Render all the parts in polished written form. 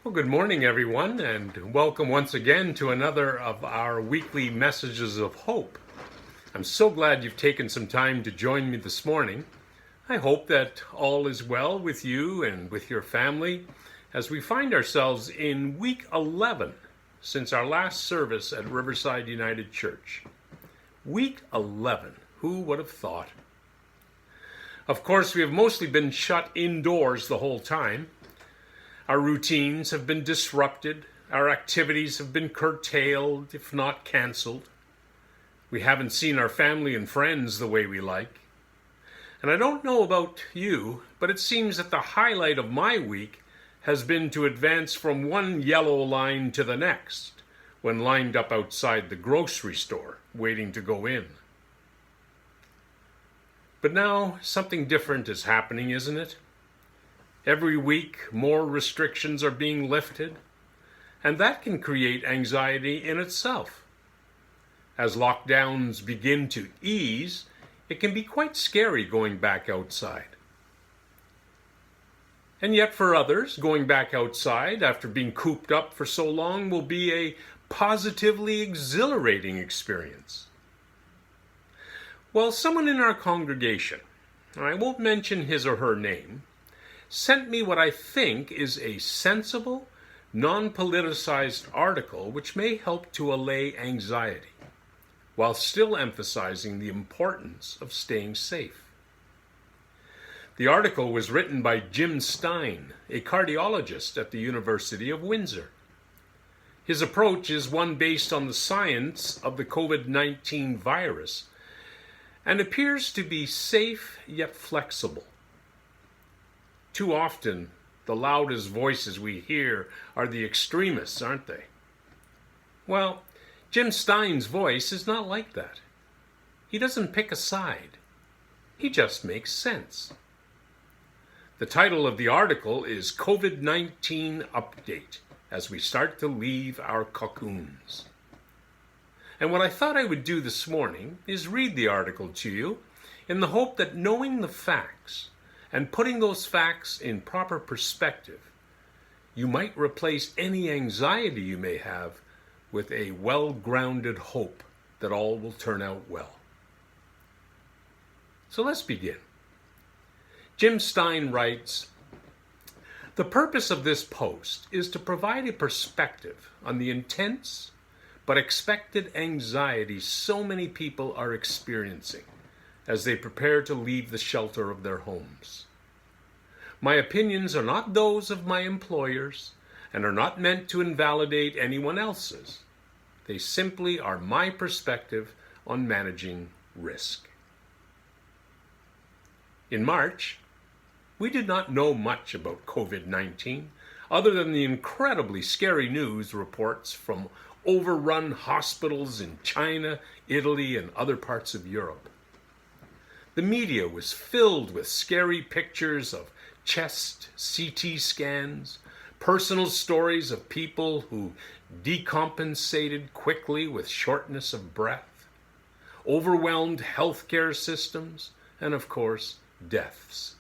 Well, good morning, everyone, and welcome once again to another of our weekly messages of hope. I'm so glad you've taken some time to join me this morning. I hope that all is well with you and with your family as we find ourselves in week 11 since our last service at Riverside United Church. Week 11, who would have thought? Of course, we have mostly been shut indoors the whole time. Our routines have been disrupted. Our activities have been curtailed, if not canceled. We haven't seen our family and friends the way we like. And I don't know about you, but it seems that the highlight of my week has been to advance from one yellow line to the next when lined up outside the grocery store, waiting to go in. But now something different is happening, isn't it? Every week, more restrictions are being lifted, and that can create anxiety in itself. As lockdowns begin to ease, it can be quite scary going back outside. And yet for others, going back outside after being cooped up for so long will be a positively exhilarating experience. Well, someone in our congregation, I won't mention his or her name, sent me what I think is a sensible, non-politicized article which may help to allay anxiety, while still emphasizing the importance of staying safe. The article was written by Jim Stein, a cardiologist at the University of Windsor. His approach is one based on the science of the COVID-19 virus and appears to be safe yet flexible. Too often, the loudest voices we hear are the extremists, aren't they? Well, Jim Stein's voice is not like that. He doesn't pick a side. He just makes sense. The title of the article is COVID-19 Update, as we start to leave our cocoons. And what I thought I would do this morning is read the article to you in the hope that knowing the facts and putting those facts in proper perspective, you might replace any anxiety you may have with a well-grounded hope that all will turn out well. So let's begin. Jim Stein writes, "The purpose of this post is to provide a perspective on the intense but expected anxiety so many people are experiencing as they prepare to leave the shelter of their homes. My opinions are not those of my employers and are not meant to invalidate anyone else's. They simply are my perspective on managing risk." In March, we did not know much about COVID-19 other than the incredibly scary news reports from overrun hospitals in China, Italy, and other parts of Europe. The media was filled with scary pictures of chest CT scans, personal stories of people who decompensated quickly with shortness of breath, overwhelmed healthcare systems, and of course, deaths.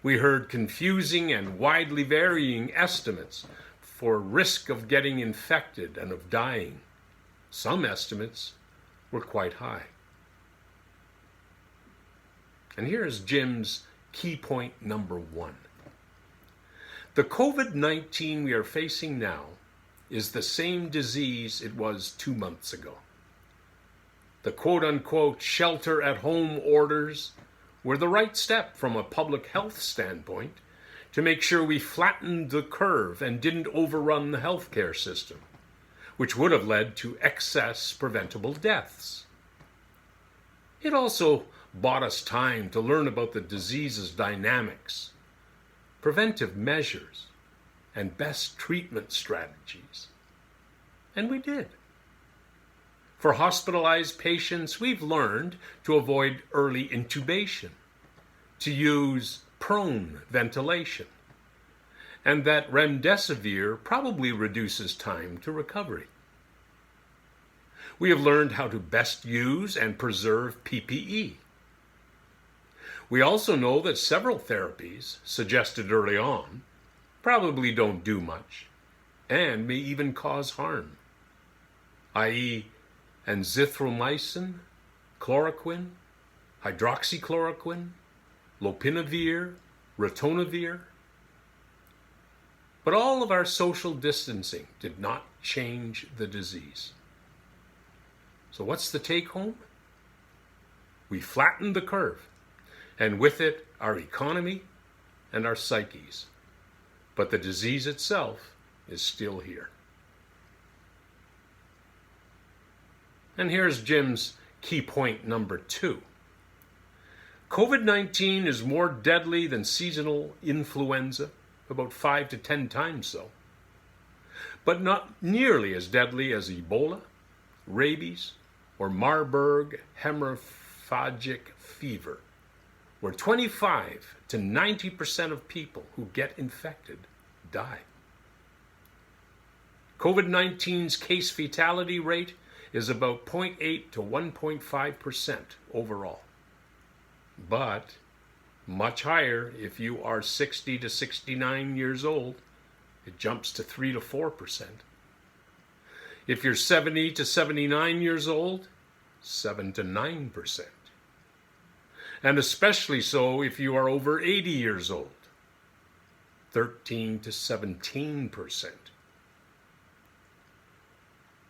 We heard confusing and widely varying estimates for risk of getting infected and of dying. Some estimates were quite high. And here is Jim's key point number 1. The COVID-19 we are facing now is the same disease it was 2 months ago. The quote-unquote shelter-at-home orders were the right step from a public health standpoint to make sure we flattened the curve and didn't overrun the healthcare system, which would have led to excess preventable deaths. It also bought us time to learn about the disease's dynamics, preventive measures, and best treatment strategies. And we did. For hospitalized patients, we've learned to avoid early intubation, to use prone ventilation, and that remdesivir probably reduces time to recovery. We have learned how to best use and preserve PPE. We also know that several therapies suggested early on probably don't do much and may even cause harm, i.e. azithromycin, chloroquine, hydroxychloroquine, lopinavir, ritonavir. But all of our social distancing did not change the disease. So what's the take home? We flattened the curve, and with it our economy and our psyches. But the disease itself is still here. And here's Jim's key point number 2. COVID-19 is more deadly than seasonal influenza, about 5 to 10 times so, but not nearly as deadly as Ebola, rabies, or Marburg hemorrhagic fever, where 25 to 90% of people who get infected die. COVID-19's case fatality rate is about 0.8 to 1.5% overall, but much higher if you are 60 to 69 years old. It jumps to 3 to 4%. If you're 70 to 79 years old, 7 to 9%. And especially so if you are over 80 years old, 13 to 17%.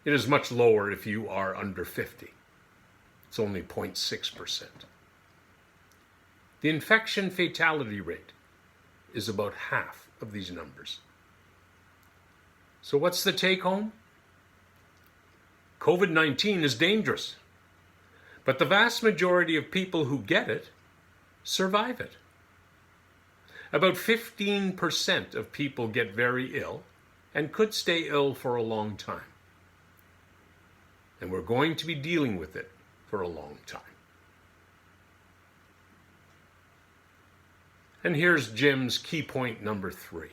It is much lower if you are under 50. It's only 0.6%. The infection fatality rate is about half of these numbers. So what's the take home? COVID-19 is dangerous, but the vast majority of people who get it survive it. About 15% of people get very ill and could stay ill for a long time. And we're going to be dealing with it for a long time. And here's Jim's key point number 3.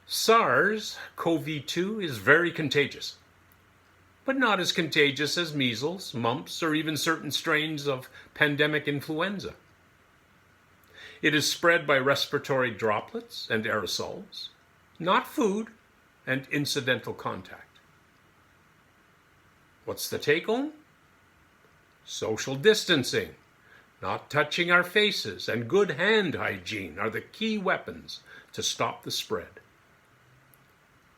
SARS-CoV-2 is very contagious, but not as contagious as measles, mumps, or even certain strains of pandemic influenza. It is spread by respiratory droplets and aerosols, not food and incidental contact. What's the take home? Social distancing, not touching our faces, and good hand hygiene are the key weapons to stop the spread.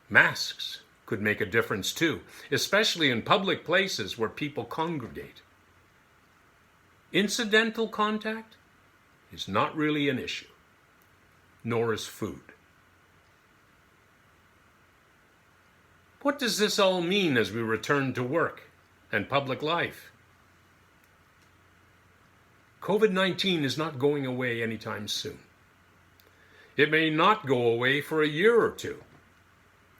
Masks could make a difference too, especially in public places where people congregate. Incidental contact is not really an issue, nor is food. What does this all mean as we return to work and public life? COVID-19 is not going away anytime soon. It may not go away for a year or two.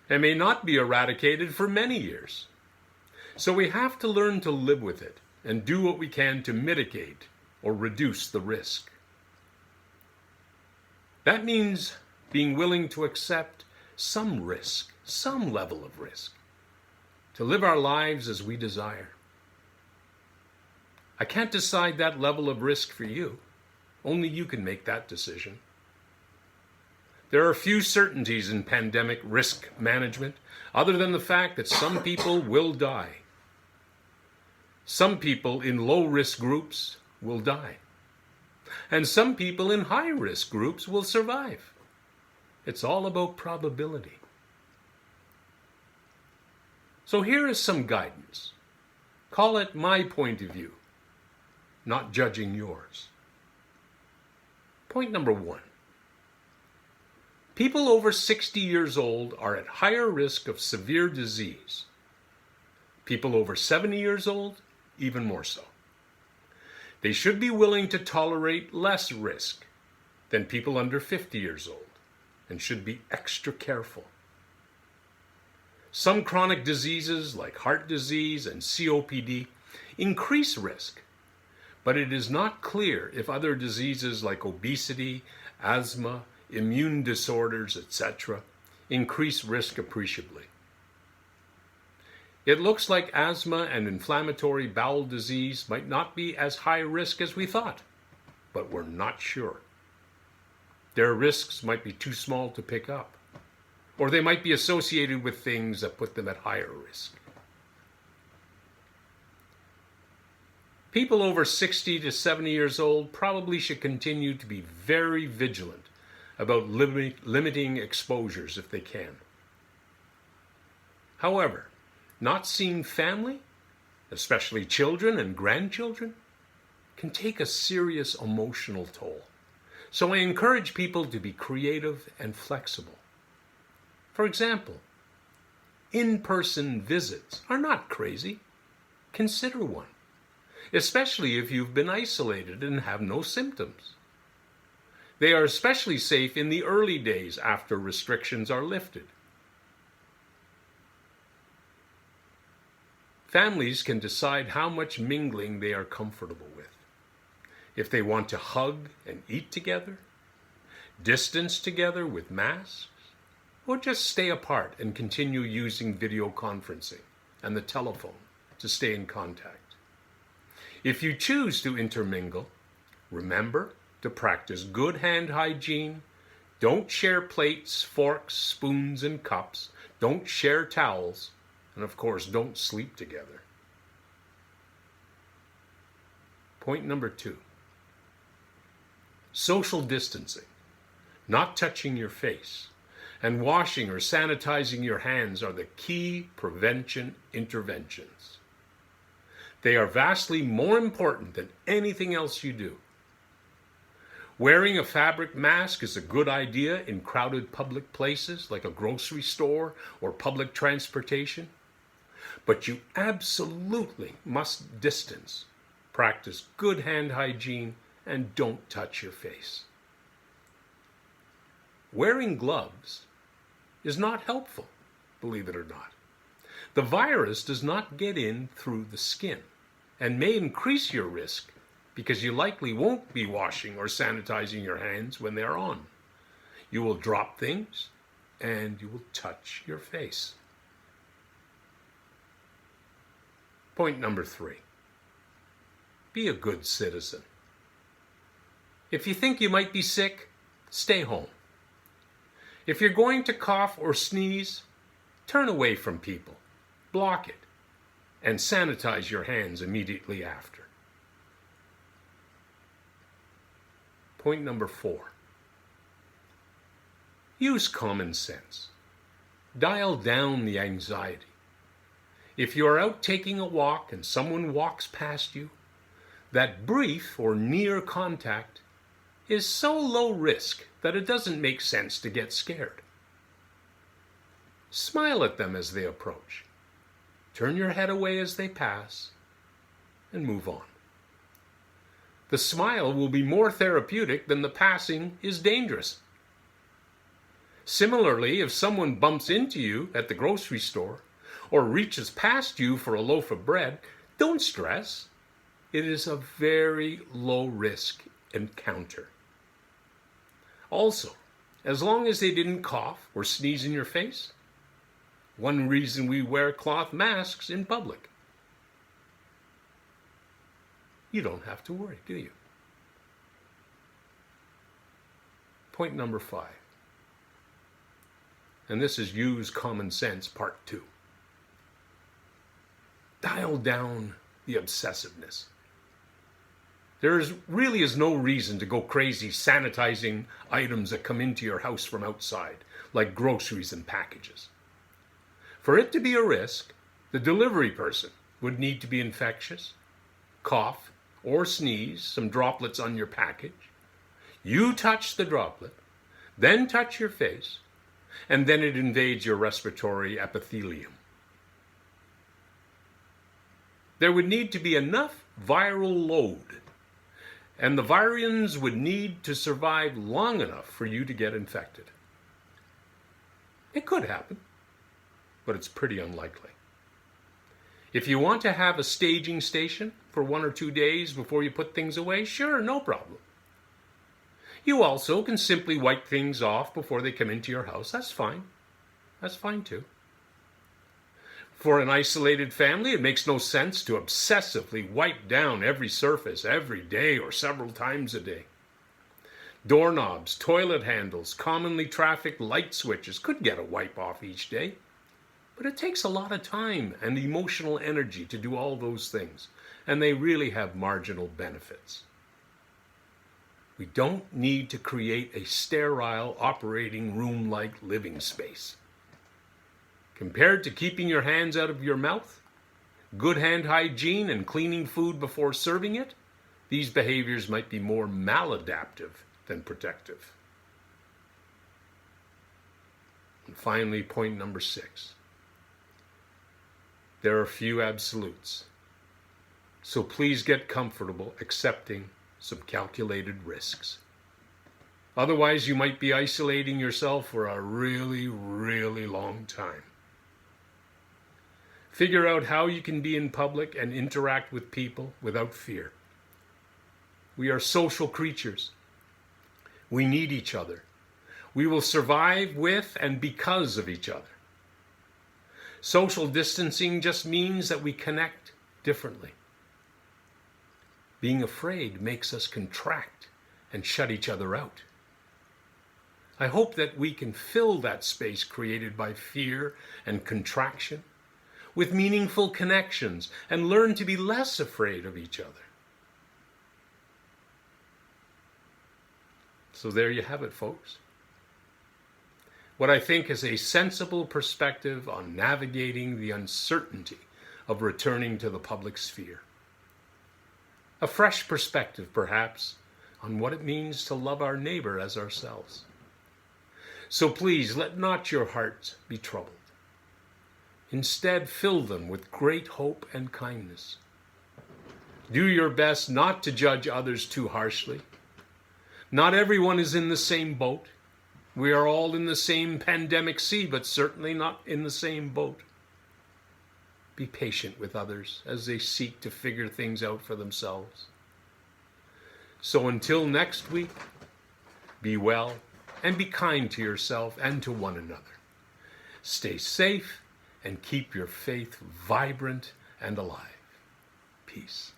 It may not be eradicated for many years. So we have to learn to live with it and do what we can to mitigate or reduce the risk. That means being willing to accept some risk, some level of risk, to live our lives as we desire. I can't decide that level of risk for you. Only you can make that decision. There are few certainties in pandemic risk management other than the fact that some people will die. Some people in low-risk groups will die. And some people in high-risk groups will survive. It's all about probability. So here is some guidance. Call it my point of view, not judging yours. Point number 1. People over 60 years old are at higher risk of severe disease. People over 70 years old, even more so. They should be willing to tolerate less risk than people under 50 years old and should be extra careful. Some chronic diseases like heart disease and COPD increase risk, but it is not clear if other diseases like obesity, asthma, immune disorders, etc., increase risk appreciably. It looks like asthma and inflammatory bowel disease might not be as high risk as we thought, but we're not sure. Their risks might be too small to pick up, or they might be associated with things that put them at higher risk. People over 60 to 70 years old probably should continue to be very vigilant about limiting exposures if they can. However, not seeing family, especially children and grandchildren, can take a serious emotional toll. So I encourage people to be creative and flexible. For example, in-person visits are not crazy. Consider one, especially if you've been isolated and have no symptoms. They are especially safe in the early days after restrictions are lifted. Families can decide how much mingling they are comfortable with. If they want to hug and eat together, distance together with masks, or just stay apart and continue using video conferencing and the telephone to stay in contact. If you choose to intermingle, remember to practice good hand hygiene. Don't share plates, forks, spoons, and cups. Don't share towels. And of course, don't sleep together. Point number 2. Social distancing, not touching your face, and washing or sanitizing your hands are the key prevention interventions. They are vastly more important than anything else you do. Wearing a fabric mask is a good idea in crowded public places like a grocery store or public transportation. But you absolutely must distance, practice good hand hygiene, and don't touch your face. Wearing gloves is not helpful, believe it or not. The virus does not get in through the skin and may increase your risk because you likely won't be washing or sanitizing your hands when they're on. You will drop things and you will touch your face. Point number 3. Be a good citizen. If you think you might be sick, stay home. If you're going to cough or sneeze, turn away from people, block it, and sanitize your hands immediately after. Point number 4. Use common sense. Dial down the anxiety. If you are out taking a walk and someone walks past you, that brief or near contact is so low risk that it doesn't make sense to get scared. Smile at them as they approach. Turn your head away as they pass and move on. The smile will be more therapeutic than the passing is dangerous. Similarly, if someone bumps into you at the grocery store or reaches past you for a loaf of bread, don't stress. It is a very low-risk encounter. Also, as long as they didn't cough or sneeze in your face, one reason we wear cloth masks in public. You don't have to worry, do you? Point number 5. And this is Use Common Sense Part 2. Dial down the obsessiveness. There really is no reason to go crazy sanitizing items that come into your house from outside, like groceries and packages. For it to be a risk, the delivery person would need to be infectious, cough or sneeze some droplets on your package. You touch the droplet, then touch your face, and then it invades your respiratory epithelium. There would need to be enough viral load, and the virions would need to survive long enough for you to get infected. It could happen, but it's pretty unlikely. If you want to have a staging station for 1 or 2 days before you put things away, sure, no problem. You also can simply wipe things off before they come into your house. That's fine. That's fine too. For an isolated family, it makes no sense to obsessively wipe down every surface every day or several times a day. Doorknobs, toilet handles, commonly trafficked light switches could get a wipe off each day. But it takes a lot of time and emotional energy to do all those things, and they really have marginal benefits. We don't need to create a sterile operating room-like living space. Compared to keeping your hands out of your mouth, good hand hygiene and cleaning food before serving it, these behaviors might be more maladaptive than protective. And finally, point number 6. There are few absolutes. So please get comfortable accepting some calculated risks. Otherwise, you might be isolating yourself for a really, really long time. Figure out how you can be in public and interact with people without fear. We are social creatures. We need each other. We will survive with and because of each other. Social distancing just means that we connect differently. Being afraid makes us contract and shut each other out. I hope that we can fill that space created by fear and contraction with meaningful connections and learn to be less afraid of each other. So there you have it, folks. What I think is a sensible perspective on navigating the uncertainty of returning to the public sphere. A fresh perspective, perhaps, on what it means to love our neighbor as ourselves. So please, let not your hearts be troubled. Instead, fill them with great hope and kindness. Do your best not to judge others too harshly. Not everyone is in the same boat. We are all in the same pandemic sea, but certainly not in the same boat. Be patient with others as they seek to figure things out for themselves. So until next week, be well and be kind to yourself and to one another. Stay safe and keep your faith vibrant and alive. Peace.